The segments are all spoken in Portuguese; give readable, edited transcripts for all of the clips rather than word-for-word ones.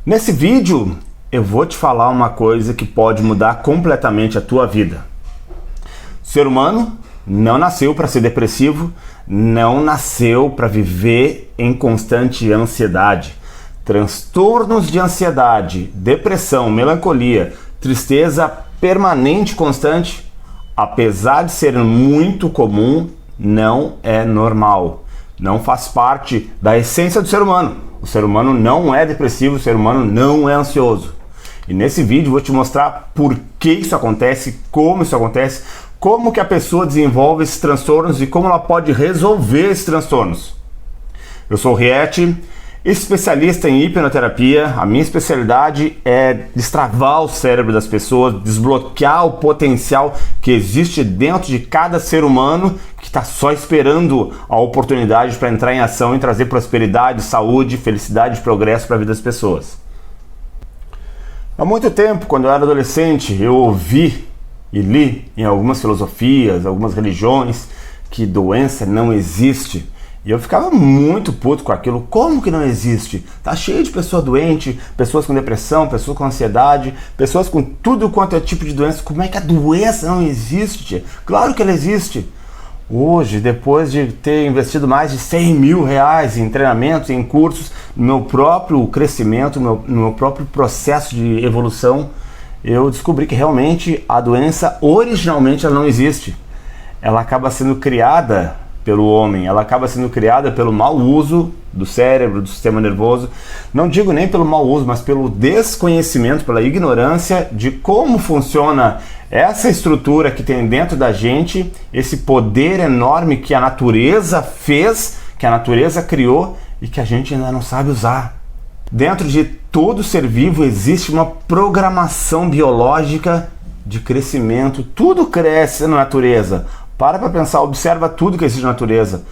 Nesse vídeo eu vou te falar uma coisa que pode mudar completamente a tua vida. O ser humano não nasceu para ser depressivo, não nasceu para viver em constante ansiedade. Transtornos de ansiedade, depressão, melancolia, tristeza permanente e constante, apesar de ser muito comum, não é normal. Não faz parte da essência do ser humano. O ser humano não é depressivo, o ser humano não é ansioso. E nesse vídeo eu vou te mostrar por que isso acontece, como que a pessoa desenvolve esses transtornos e como ela pode resolver esses transtornos. Eu sou o Riet, especialista em hipnoterapia. A minha especialidade é destravar o cérebro das pessoas, desbloquear o potencial que existe dentro de cada ser humano que está só esperando a oportunidade para entrar em ação e trazer prosperidade, saúde, felicidade e progresso para a vida das pessoas. Há muito tempo, quando eu era adolescente, eu ouvi e li em algumas filosofias, algumas religiões, que doença não existe. E eu ficava muito puto com aquilo. Como que não existe? Tá cheio de pessoa doente, pessoas com depressão, pessoas com ansiedade, pessoas com tudo quanto é tipo de doença. Como é que a doença não existe? Claro que ela existe. Hoje, depois de ter investido mais de 100 mil reais em treinamentos, em cursos, no meu próprio crescimento, no meu próprio processo de evolução, eu descobri que realmente a doença, originalmente, ela não existe. Ela acaba sendo criada pelo homem, ela acaba sendo criada pelo mau uso do cérebro, do sistema nervoso. Não digo nem pelo mau uso, mas pelo desconhecimento, pela ignorância de como funciona essa estrutura que tem dentro da gente, esse poder enorme que a natureza fez, que a natureza criou e que a gente ainda não sabe usar. Dentro de todo ser vivo existe uma programação biológica de crescimento. Tudo cresce na natureza. Para pensar, observa tudo que existe na natureza.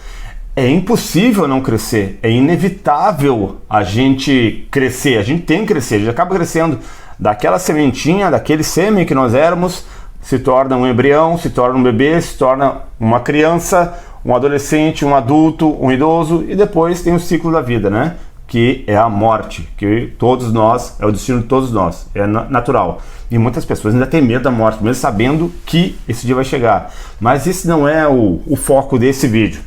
É impossível não crescer, é inevitável a gente crescer, a gente tem que crescer, a gente acaba crescendo. Daquela sementinha, daquele sêmen que nós éramos, se torna um embrião, se torna um bebê, se torna uma criança, um adolescente, um adulto, um idoso e depois tem o ciclo da vida, né? Que é a morte, que todos nós, é o destino de todos nós, é natural. E muitas pessoas ainda têm medo da morte, mesmo sabendo que esse dia vai chegar. Mas esse não é o foco desse vídeo.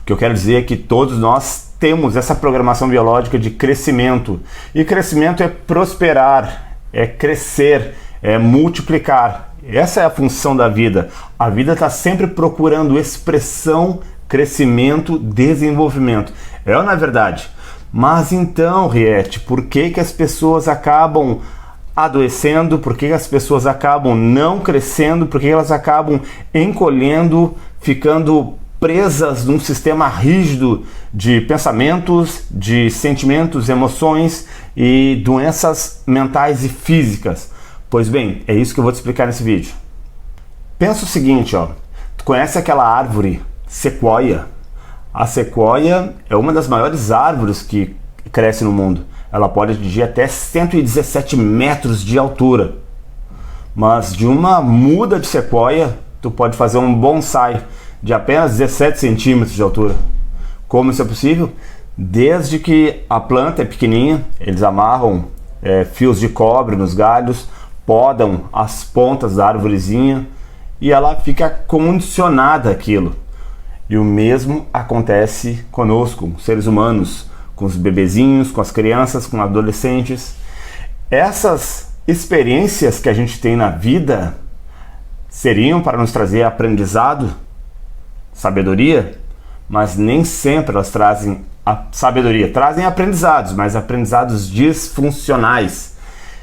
O que eu quero dizer é que todos nós temos essa programação biológica de crescimento. E crescimento é prosperar, é crescer, é multiplicar. Essa é a função da vida. A vida está sempre procurando expressão, crescimento, desenvolvimento. É ou não é verdade? Mas então, Riet, por que as pessoas acabam adoecendo? Por que as pessoas acabam não crescendo? Por que elas acabam encolhendo, ficando presas num sistema rígido de pensamentos, de sentimentos, emoções e doenças mentais e físicas? Pois bem, é isso que eu vou te explicar nesse vídeo. Pensa o seguinte, ó. Tu conhece aquela árvore sequoia? A sequoia é uma das maiores árvores que cresce no mundo. Ela pode atingir até 117 metros de altura. Mas de uma muda de sequoia, tu pode fazer um bonsai de apenas 17 centímetros de altura. Como isso é possível? Desde que a planta é pequenininha, eles amarram fios de cobre nos galhos, podam as pontas da árvorezinha e ela fica condicionada àquilo. E o mesmo acontece conosco, seres humanos, com os bebezinhos, com as crianças, com adolescentes. Essas experiências que a gente tem na vida seriam para nos trazer aprendizado, sabedoria, mas nem sempre elas trazem a sabedoria. Trazem aprendizados, mas aprendizados disfuncionais.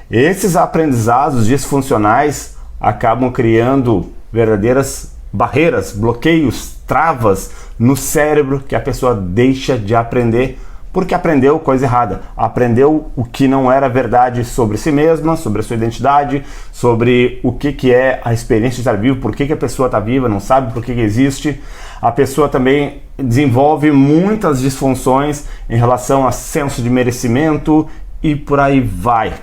Esses aprendizados disfuncionais acabam criando verdadeiras barreiras, bloqueios, travas no cérebro que a pessoa deixa de aprender porque aprendeu coisa errada, aprendeu o que não era verdade sobre si mesma, sobre a sua identidade, sobre o que é a experiência de estar vivo, por que a pessoa está viva, não sabe por que existe. A pessoa também desenvolve muitas disfunções em relação a senso de merecimento e por aí vai.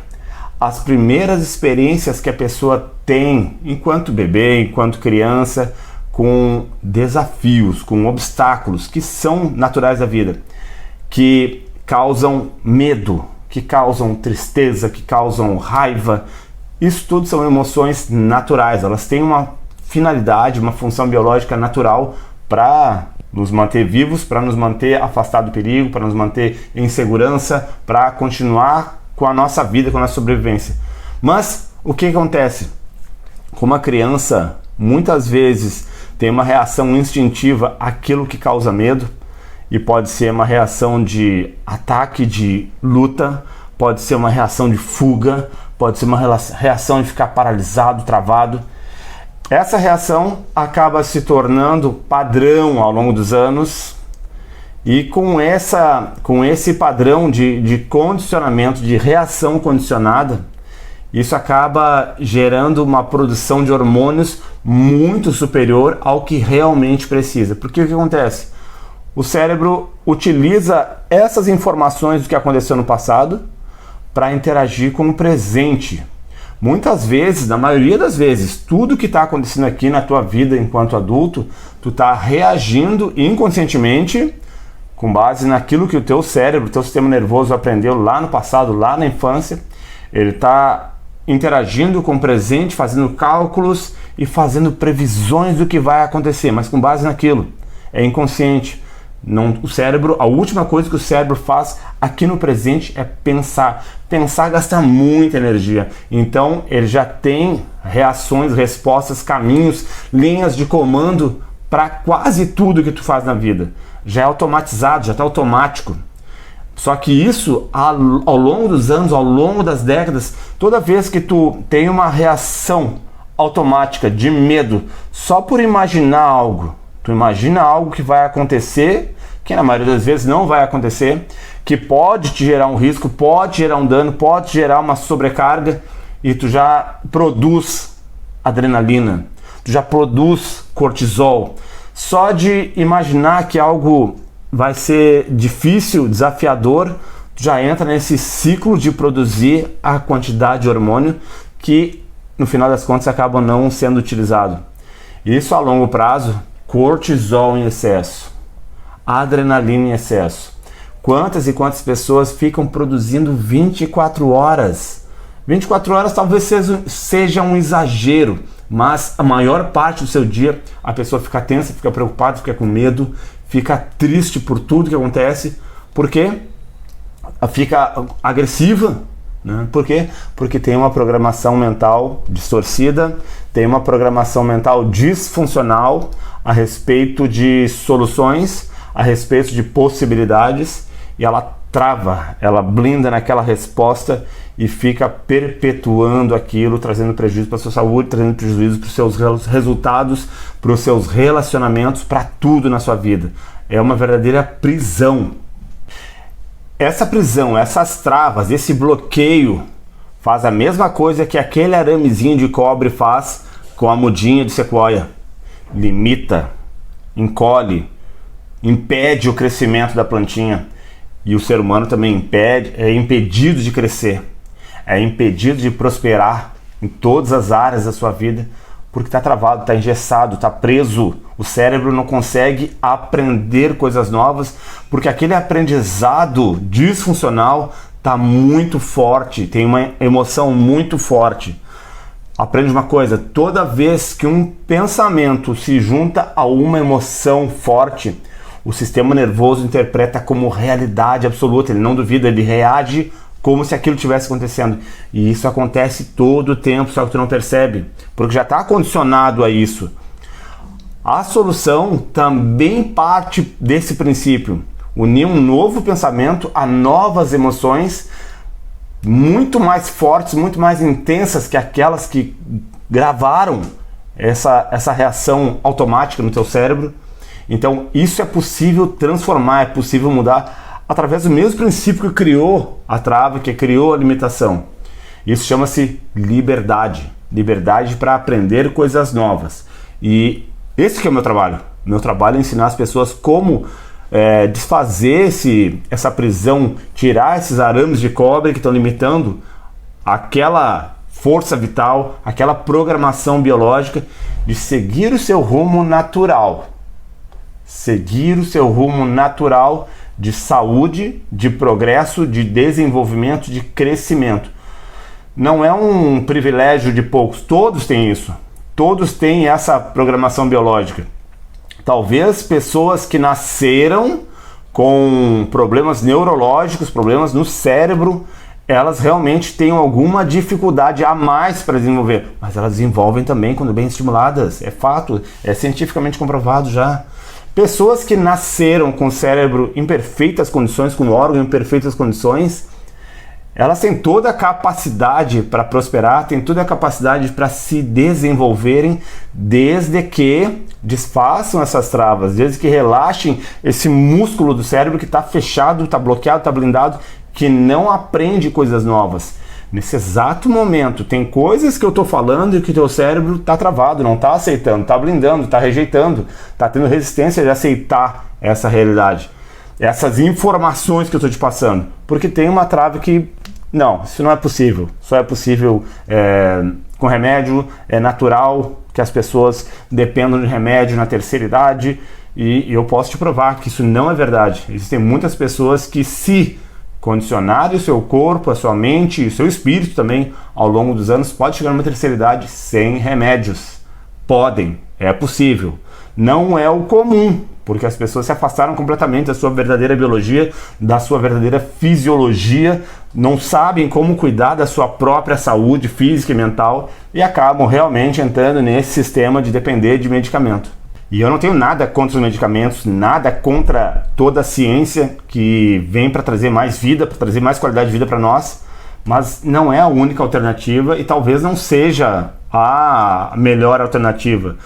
As primeiras experiências que a pessoa tem enquanto bebê, enquanto criança, com desafios, com obstáculos que são naturais da vida, que causam medo, que causam tristeza, que causam raiva. Isso tudo são emoções naturais, elas têm uma finalidade, uma função biológica natural para nos manter vivos, para nos manter afastados do perigo, para nos manter em segurança, para continuar com a nossa vida, com a nossa sobrevivência. Mas o que acontece? Como a criança muitas vezes tem uma reação instintiva àquilo que causa medo, e pode ser uma reação de ataque, de luta, pode ser uma reação de fuga, pode ser uma reação de ficar paralisado, travado. Essa reação acaba se tornando padrão ao longo dos anos, e com esse padrão de condicionamento, de reação condicionada, isso acaba gerando uma produção de hormônios muito superior ao que realmente precisa. Porque o que acontece? O cérebro utiliza essas informações do que aconteceu no passado para interagir com o presente. Muitas vezes, na maioria das vezes, tudo que está acontecendo aqui na tua vida enquanto adulto, tu está reagindo inconscientemente com base naquilo que o teu cérebro, o teu sistema nervoso aprendeu lá no passado, lá na infância. Ele está interagindo com o presente, fazendo cálculos e fazendo previsões do que vai acontecer, mas com base naquilo. É inconsciente. O cérebro, a última coisa que o cérebro faz aqui no presente é pensar. Pensar gasta muita energia. Então ele já tem reações, respostas, caminhos, linhas de comando para quase tudo que tu faz na vida. Já é automatizado, já está automático. Só que isso, ao longo dos anos, ao longo das décadas, toda vez que tu tem uma reação automática de medo só por imaginar algo, tu imagina algo que vai acontecer, que na maioria das vezes não vai acontecer, que pode te gerar um risco, pode gerar um dano, pode gerar uma sobrecarga, e tu já produz adrenalina, tu já produz cortisol. Só de imaginar que algo vai ser difícil, desafiador, tu já entra nesse ciclo de produzir a quantidade de hormônio que, no final das contas, acaba não sendo utilizado. Isso a longo prazo, cortisol em excesso, adrenalina em excesso. Quantas e quantas pessoas ficam produzindo 24 horas? 24 horas talvez seja um exagero, mas a maior parte do seu dia a pessoa fica tensa, fica preocupada, fica com medo, fica triste por tudo que acontece. Por quê? Fica agressiva, né? Por quê? Porque tem uma programação mental distorcida, tem uma programação mental disfuncional a respeito de soluções, a respeito de possibilidades, e ela trava, ela blinda naquela resposta e fica perpetuando aquilo, trazendo prejuízo para a sua saúde, trazendo prejuízo para os seus resultados, para os seus relacionamentos, para tudo na sua vida. É uma verdadeira prisão. Essa prisão, essas travas, esse bloqueio faz a mesma coisa que aquele aramezinho de cobre faz com a mudinha de sequoia. Limita, encolhe, impede o crescimento da plantinha. E o ser humano também é impedido de crescer, é impedido de prosperar em todas as áreas da sua vida, porque está travado, está engessado, está preso. O cérebro não consegue aprender coisas novas, porque aquele aprendizado disfuncional está muito forte, tem uma emoção muito forte. Aprende uma coisa, toda vez que um pensamento se junta a uma emoção forte, o sistema nervoso interpreta como realidade absoluta, ele não duvida, ele reage como se aquilo estivesse acontecendo. E isso acontece todo o tempo, só que tu não percebe, porque já está condicionado a isso. A solução também parte desse princípio, unir um novo pensamento a novas emoções muito mais fortes, muito mais intensas que aquelas que gravaram essa reação automática no teu cérebro. Então isso é possível transformar, é possível mudar através do mesmo princípio que criou a trava, que criou a limitação. Isso chama-se liberdade. Liberdade para aprender coisas novas. E esse que é o meu trabalho. Meu trabalho é ensinar as pessoas como desfazer essa prisão, tirar esses arames de cobre que estão limitando aquela força vital, aquela programação biológica de seguir o seu rumo natural. Seguir o seu rumo natural de saúde, de progresso, de desenvolvimento, de crescimento. Não é um privilégio de poucos, todos têm isso. Todos têm essa programação biológica. Talvez pessoas que nasceram com problemas neurológicos, problemas no cérebro, elas realmente tenham alguma dificuldade a mais para desenvolver. Mas elas desenvolvem também quando bem estimuladas. É fato, é cientificamente comprovado já. Pessoas que nasceram com o cérebro em perfeitas condições, com o órgão em perfeitas condições, elas têm toda a capacidade para prosperar, têm toda a capacidade para se desenvolverem, desde que desfaçam essas travas, desde que relaxem esse músculo do cérebro que está fechado, está bloqueado, está blindado, que não aprende coisas novas. Nesse exato momento, tem coisas que eu estou falando e que o teu cérebro está travado, não está aceitando, está blindando, está rejeitando, está tendo resistência de aceitar essa realidade. Essas informações que eu estou te passando. Porque tem uma trava que, não, isso não é possível. Só é possível com remédio, é natural que as pessoas dependam de remédio na terceira idade. E eu posso te provar que isso não é verdade. Existem muitas pessoas que, se condicionarem o seu corpo, a sua mente e o seu espírito também, ao longo dos anos, pode chegar numa terceira idade sem remédios. Podem, é possível. Não é o comum, porque as pessoas se afastaram completamente da sua verdadeira biologia, da sua verdadeira fisiologia, não sabem como cuidar da sua própria saúde física e mental e acabam realmente entrando nesse sistema de depender de medicamento. E eu não tenho nada contra os medicamentos, nada contra toda a ciência que vem para trazer mais vida, para trazer mais qualidade de vida para nós, mas não é a única alternativa e talvez não seja a melhor alternativa.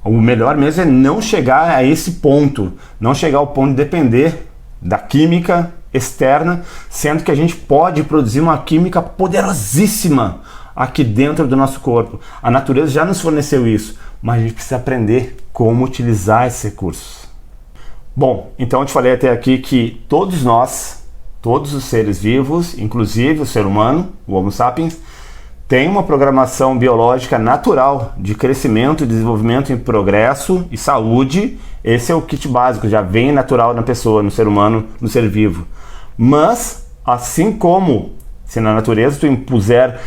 O melhor mesmo é não chegar a esse ponto, não chegar ao ponto de depender da química externa, sendo que a gente pode produzir uma química poderosíssima aqui dentro do nosso corpo. A natureza já nos forneceu isso, mas a gente precisa aprender como utilizar esses recursos. Bom, então eu te falei até aqui que todos nós, todos os seres vivos, inclusive o ser humano, o Homo sapiens, tem uma programação biológica natural de crescimento e desenvolvimento em progresso e saúde. Esse é o kit básico, já vem natural na pessoa, no ser humano, no ser vivo. Mas, assim como se na natureza tu impuser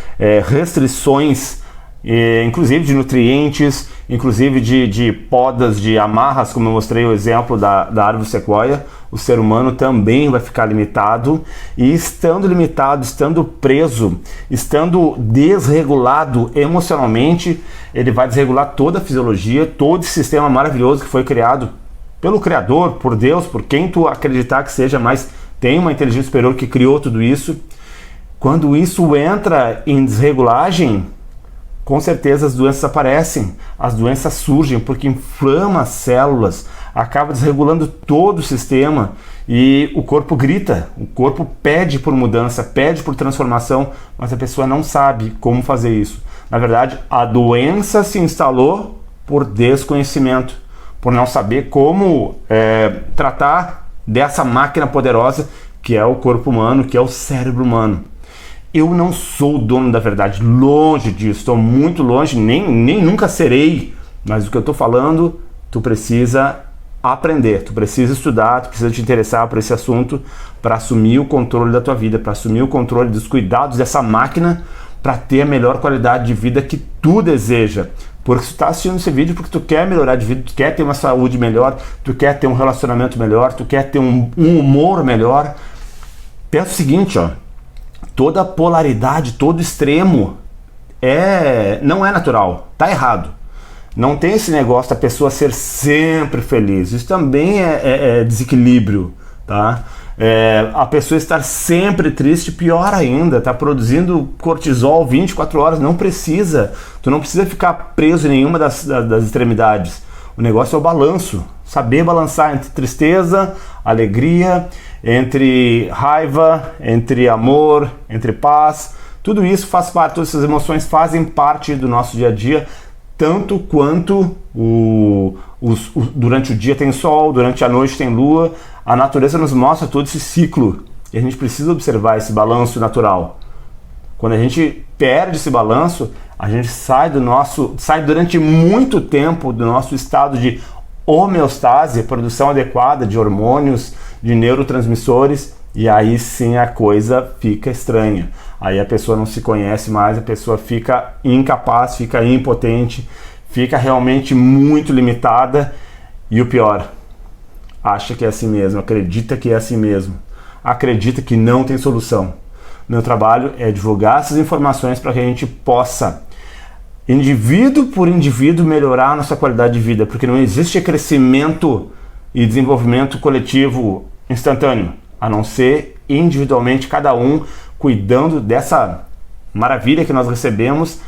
restrições, inclusive de nutrientes, inclusive de podas, de amarras, como eu mostrei o exemplo da árvore sequoia, o ser humano também vai ficar limitado, e estando limitado, estando preso, estando desregulado emocionalmente, ele vai desregular toda a fisiologia, todo esse sistema maravilhoso que foi criado pelo Criador, por Deus, por quem tu acreditar que seja, mas tem uma inteligência superior que criou tudo isso. Quando isso entra em desregulagem, com certeza as doenças aparecem, as doenças surgem porque inflama as células, acaba desregulando todo o sistema e o corpo grita, o corpo pede por mudança, pede por transformação, mas a pessoa não sabe como fazer isso. Na verdade, a doença se instalou por desconhecimento, por não saber como tratar dessa máquina poderosa que é o corpo humano, que é o cérebro humano. Eu não sou o dono da verdade, longe disso, estou muito longe, nem nunca serei, mas o que eu estou falando, tu precisa aprender, tu precisa estudar, tu precisa te interessar por esse assunto para assumir o controle da tua vida, para assumir o controle dos cuidados dessa máquina, para ter a melhor qualidade de vida que tu deseja. Porque se tu está assistindo esse vídeo porque tu quer melhorar de vida, tu quer ter uma saúde melhor, tu quer ter um relacionamento melhor, tu quer ter um humor melhor, pensa o seguinte, ó. Toda polaridade, todo extremo não é natural, tá errado. Não tem esse negócio da pessoa ser sempre feliz. Isso também é desequilíbrio, tá? A pessoa estar sempre triste, pior ainda, tá produzindo cortisol 24 horas, não precisa. Tu não precisa ficar preso em nenhuma das extremidades. O negócio é o balanço, saber balançar entre tristeza, alegria, entre raiva, entre amor, entre paz. Tudo isso faz parte, todas essas emoções fazem parte do nosso dia a dia, tanto quanto durante o dia tem sol, durante a noite tem lua. A natureza nos mostra todo esse ciclo e a gente precisa observar esse balanço natural. Quando a gente perde esse balanço, a gente sai durante muito tempo do nosso estado de homeostase, produção adequada de hormônios, de neurotransmissores, e aí sim a coisa fica estranha. Aí a pessoa não se conhece mais, a pessoa fica incapaz, fica impotente, fica realmente muito limitada, e o pior, acha que é assim mesmo, acredita que é assim mesmo, acredita que não tem solução. Meu trabalho é divulgar essas informações para que a gente possa, indivíduo por indivíduo, melhorar a nossa qualidade de vida, porque não existe crescimento e desenvolvimento coletivo instantâneo, a não ser individualmente, cada um cuidando dessa maravilha que nós recebemos,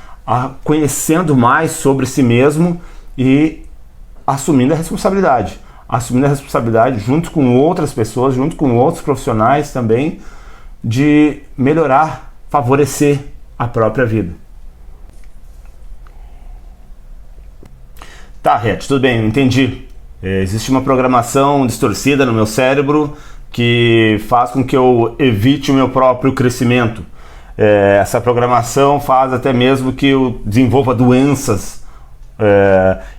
conhecendo mais sobre si mesmo e assumindo a responsabilidade. Assumindo a responsabilidade junto com outras pessoas, junto com outros profissionais também, de melhorar, favorecer a própria vida. Tá, Ret, tudo bem, entendi. Existe uma programação distorcida no meu cérebro que faz com que eu evite o meu próprio crescimento. Essa programação faz até mesmo que eu desenvolva doenças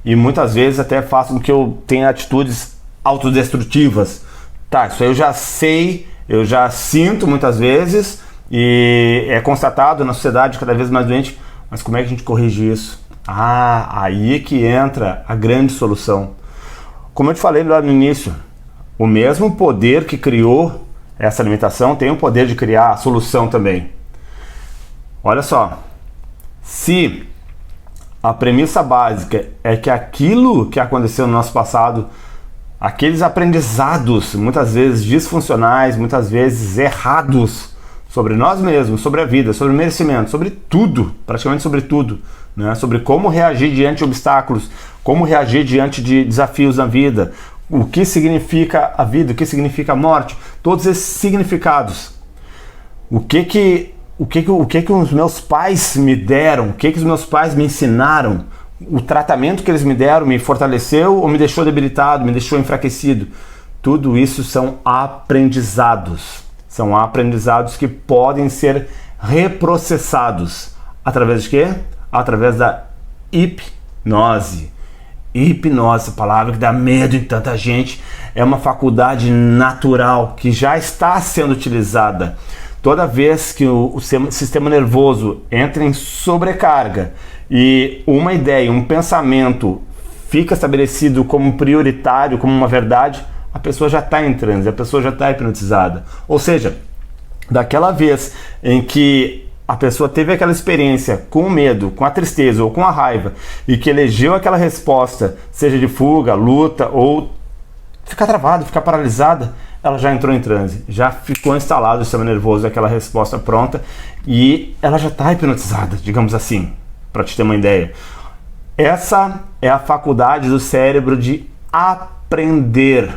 e muitas vezes até faz com que eu tenha atitudes autodestrutivas. Tá, isso aí eu já sei, eu já sinto muitas vezes e é constatado na sociedade cada vez mais doente, mas como é que a gente corrige isso? Aí é que entra a grande solução. Como eu te falei lá no início, o mesmo poder que criou essa limitação tem o poder de criar a solução também. Olha só, se a premissa básica é que aquilo que aconteceu no nosso passado, aqueles aprendizados muitas vezes disfuncionais, muitas vezes errados sobre nós mesmos, sobre a vida, sobre o merecimento, sobre tudo, praticamente sobre tudo, né? Sobre como reagir diante de obstáculos, como reagir diante de desafios na vida, o que significa a vida, o que significa a morte, todos esses significados. O que os meus pais me deram, o que os meus pais me ensinaram, o tratamento que eles me deram me fortaleceu ou me deixou debilitado, me deixou enfraquecido. Tudo isso são aprendizados. São aprendizados que podem ser reprocessados. Através de quê? Através da hipnose. Hipnose, palavra que dá medo em tanta gente, é uma faculdade natural que já está sendo utilizada. Toda vez que o sistema nervoso entra em sobrecarga e uma ideia, um pensamento fica estabelecido como prioritário, como uma verdade, a pessoa já está em transe, a pessoa já está hipnotizada. Ou seja, daquela vez em que a pessoa teve aquela experiência com o medo, com a tristeza ou com a raiva e que elegeu aquela resposta, seja de fuga, luta ou ficar travada, ficar paralisada, ela já entrou em transe, já ficou instalado o sistema nervoso, aquela resposta pronta e ela já está hipnotizada, digamos assim, para te ter uma ideia. Essa é a faculdade do cérebro de aprender.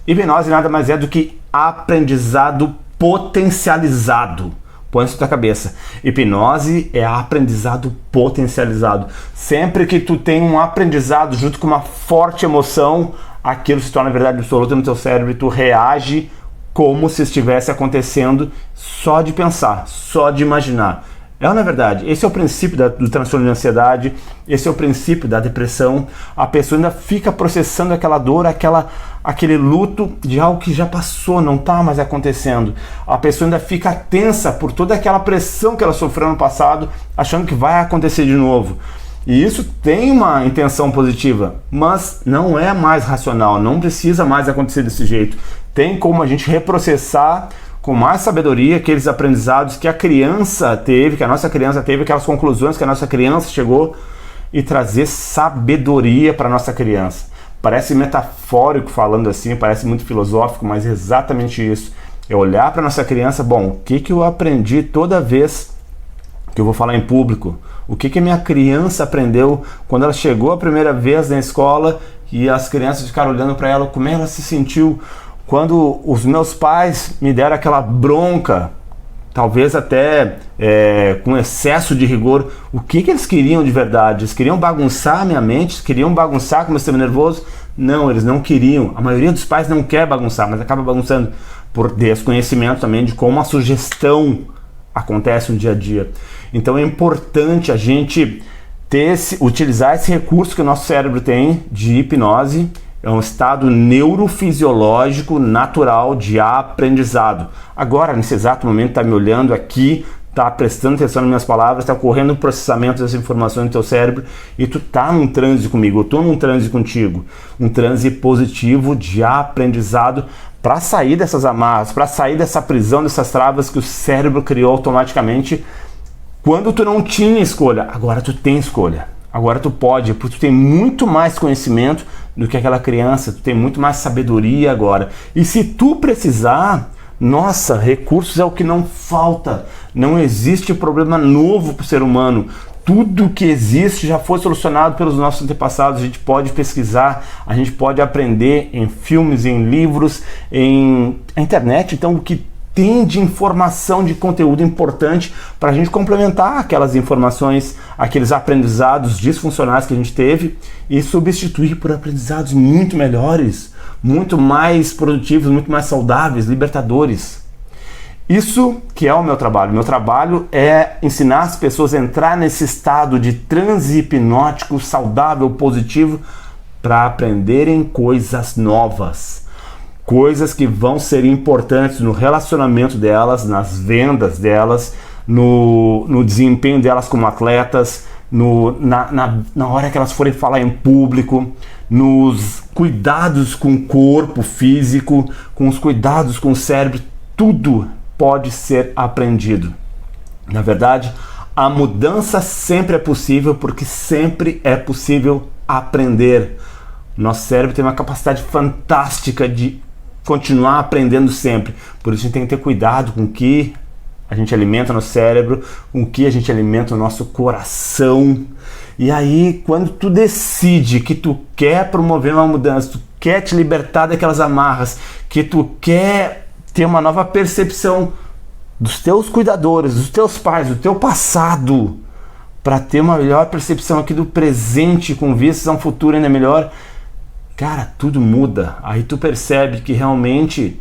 Hipnose nada mais é do que aprendizado potencializado. Põe isso na tua cabeça. Hipnose é aprendizado potencializado. Sempre que tu tem um aprendizado junto com uma forte emoção, aquilo se torna verdade absoluta no teu cérebro e tu reage como se estivesse acontecendo só de pensar, só de imaginar. É ou não é verdade? Esse é o princípio do transtorno de ansiedade, esse é o princípio da depressão. A pessoa ainda fica processando aquela dor, aquele luto de algo que já passou, não está mais acontecendo. A pessoa ainda fica tensa por toda aquela pressão que ela sofreu no passado, achando que vai acontecer de novo. E isso tem uma intenção positiva, mas não é mais racional, não precisa mais acontecer desse jeito. Tem como a gente reprocessar com mais sabedoria aqueles aprendizados que a criança teve, que a nossa criança teve, aquelas conclusões que a nossa criança chegou e trazer sabedoria para a nossa criança. Parece metafórico falando assim, parece muito filosófico, mas é exatamente isso. É olhar para a nossa criança, bom, o que eu aprendi toda vez que eu vou falar em público? O que a minha criança aprendeu quando ela chegou a primeira vez na escola e as crianças ficaram olhando para ela, como ela se sentiu quando os meus pais me deram aquela bronca, talvez até com excesso de rigor. O que eles queriam de verdade? Eles queriam bagunçar a minha mente? Queriam bagunçar com o meu sistema nervoso? Não, eles não queriam. A maioria dos pais não quer bagunçar, mas acaba bagunçando por desconhecimento também de como a sugestão acontece no dia a dia. Então é importante a gente utilizar esse recurso que o nosso cérebro tem de hipnose É um estado neurofisiológico natural de aprendizado. Agora, nesse exato momento, está me olhando aqui, está prestando atenção nas minhas palavras, está ocorrendo o processamento dessa informação no teu cérebro e tu está num transe comigo, eu estou num transe contigo. Um transe positivo de aprendizado para sair dessas amarras, para sair dessa prisão, dessas travas que o cérebro criou automaticamente quando tu não tinha escolha. Agora tu tem escolha. Agora tu pode, porque tu tem muito mais conhecimento do que aquela criança, tu tem muito mais sabedoria agora. E se tu precisar, nossa, recursos é o que não falta. Não existe problema novo para o ser humano. Tudo que existe já foi solucionado pelos nossos antepassados. A gente pode pesquisar, a gente pode aprender em filmes, em livros, em internet. Então, o que tem de informação, de conteúdo importante para a gente complementar aquelas informações, aqueles aprendizados disfuncionais que a gente teve e substituir por aprendizados muito melhores, muito mais produtivos, muito mais saudáveis, libertadores. Isso que é o meu trabalho. Meu trabalho é ensinar as pessoas a entrar nesse estado de transe hipnótico, saudável, positivo, para aprenderem coisas novas. Coisas que vão ser importantes no relacionamento delas, nas vendas delas, no desempenho delas como atletas, na hora que elas forem falar em público, nos cuidados com o corpo físico, com os cuidados com o cérebro. Tudo pode ser aprendido. Na verdade, a mudança sempre é possível porque sempre é possível aprender. Nosso cérebro tem uma capacidade fantástica de continuar aprendendo sempre. Por isso a gente tem que ter cuidado com o que a gente alimenta no cérebro, com o que a gente alimenta o nosso coração. E aí, quando tu decide que tu quer promover uma mudança, tu quer te libertar daquelas amarras, que tu quer ter uma nova percepção dos teus cuidadores, dos teus pais, do teu passado, para ter uma melhor percepção aqui do presente com vistas a um futuro ainda melhor, cara, tudo muda. Aí tu percebe realmente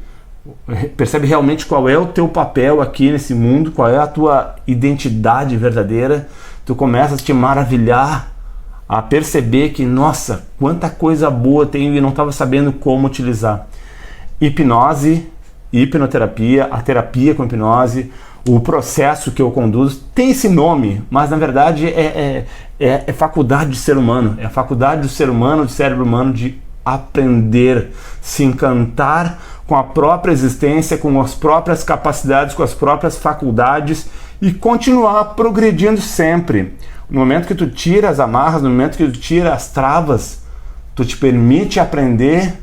qual é o teu papel aqui nesse mundo, qual é a tua identidade verdadeira. Tu começa a te maravilhar, a perceber que, nossa, quanta coisa boa tenho e não estava sabendo como utilizar. Hipnose, hipnoterapia, a terapia com hipnose, o processo que eu conduzo tem esse nome, mas na verdade é faculdade de ser humano, é a faculdade do ser humano, do cérebro humano, de aprender, se encantar com a própria existência, com as próprias capacidades, com as próprias faculdades e continuar progredindo sempre. No momento que tu tira as amarras, no momento que tu tira as travas, tu te permite aprender,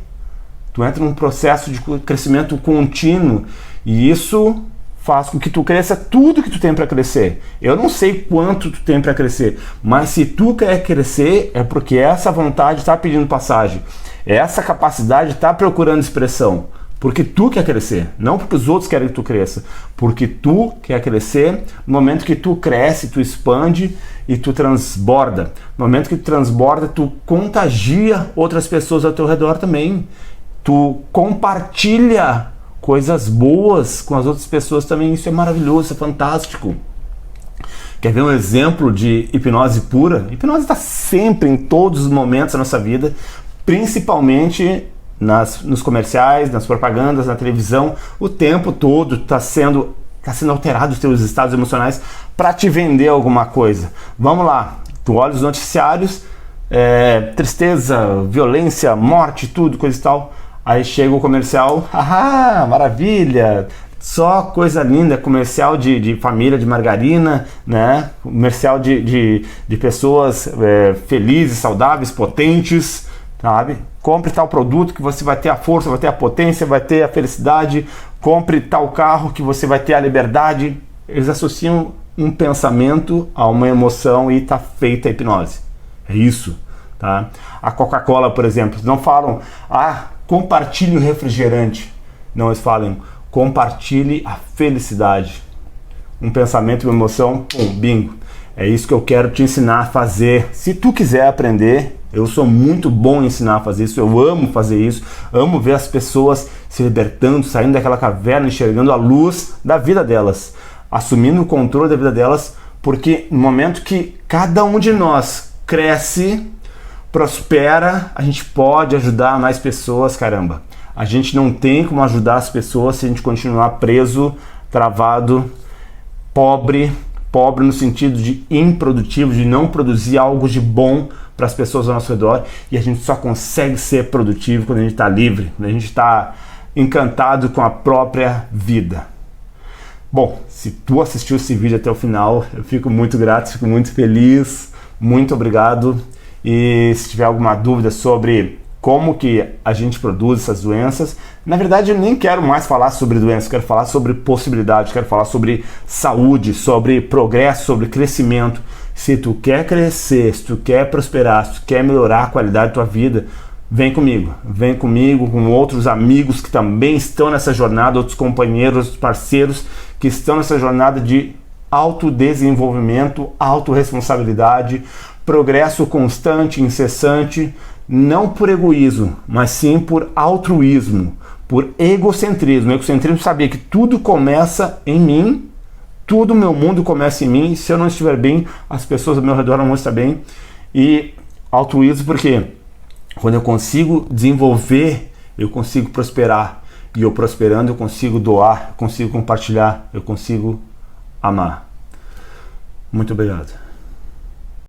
tu entra num processo de crescimento contínuo e isso faz com que tu cresça tudo que tu tem para crescer. Eu não sei quanto tu tem para crescer, mas se tu quer crescer é porque essa vontade está pedindo passagem, essa capacidade está procurando expressão, porque tu quer crescer, não porque os outros querem que tu cresça, porque tu quer crescer. No momento que tu cresce, tu expande e tu transborda. No momento que tu transborda, tu contagia outras pessoas ao teu redor também. Tu compartilha coisas boas com as outras pessoas também. Isso é maravilhoso, isso é fantástico. Quer ver um exemplo de hipnose pura? Hipnose está sempre, em todos os momentos da nossa vida, principalmente nos comerciais, nas propagandas, na televisão. O tempo todo está sendo alterado os teus estados emocionais para te vender alguma coisa. Vamos lá, tu olha os noticiários, tristeza, violência, morte, tudo, coisa e tal. Aí chega o comercial, maravilha, só coisa linda, comercial de família, de margarina, né? Comercial de pessoas felizes, saudáveis, potentes, sabe? Compre tal produto que você vai ter a força, vai ter a potência, vai ter a felicidade. Compre tal carro que você vai ter a liberdade. Eles associam um pensamento a uma emoção e está feita a hipnose. É isso, tá? A Coca-Cola, por exemplo, não falam, compartilhe o refrigerante. Não, eles falam, compartilhe a felicidade. Um pensamento e uma emoção, bingo. É isso que eu quero te ensinar a fazer. Se tu quiser aprender, eu sou muito bom em ensinar a fazer isso, eu amo fazer isso, amo ver as pessoas se libertando, saindo daquela caverna, enxergando a luz da vida delas, assumindo o controle da vida delas, porque no momento que cada um de nós cresce, prospera, a gente pode ajudar mais pessoas, caramba. A gente não tem como ajudar as pessoas se a gente continuar preso, travado, pobre no sentido de improdutivo, de não produzir algo de bom para as pessoas ao nosso redor, e a gente só consegue ser produtivo quando a gente está livre, quando a gente está encantado com a própria vida. Bom, se tu assistiu esse vídeo até o final, eu fico muito grato, fico muito feliz, muito obrigado. E se tiver alguma dúvida sobre como que a gente produz essas doenças, na verdade eu nem quero mais falar sobre doenças, quero falar sobre possibilidades, quero falar sobre saúde, sobre progresso, sobre crescimento. Se tu quer crescer, se tu quer prosperar, se tu quer melhorar a qualidade da tua vida, vem comigo, com outros amigos que também estão nessa jornada, outros companheiros, outros parceiros que estão nessa jornada de autodesenvolvimento, autorresponsabilidade, progresso constante, incessante, não por egoísmo, mas sim por altruísmo, por egocentrismo. Egocentrismo é saber que tudo começa em mim, tudo meu mundo começa em mim, se eu não estiver bem, as pessoas ao meu redor não vão estar bem. E altruísmo porque quando eu consigo desenvolver, eu consigo prosperar. E eu prosperando, eu consigo doar, eu consigo compartilhar, eu consigo amar. Muito obrigado.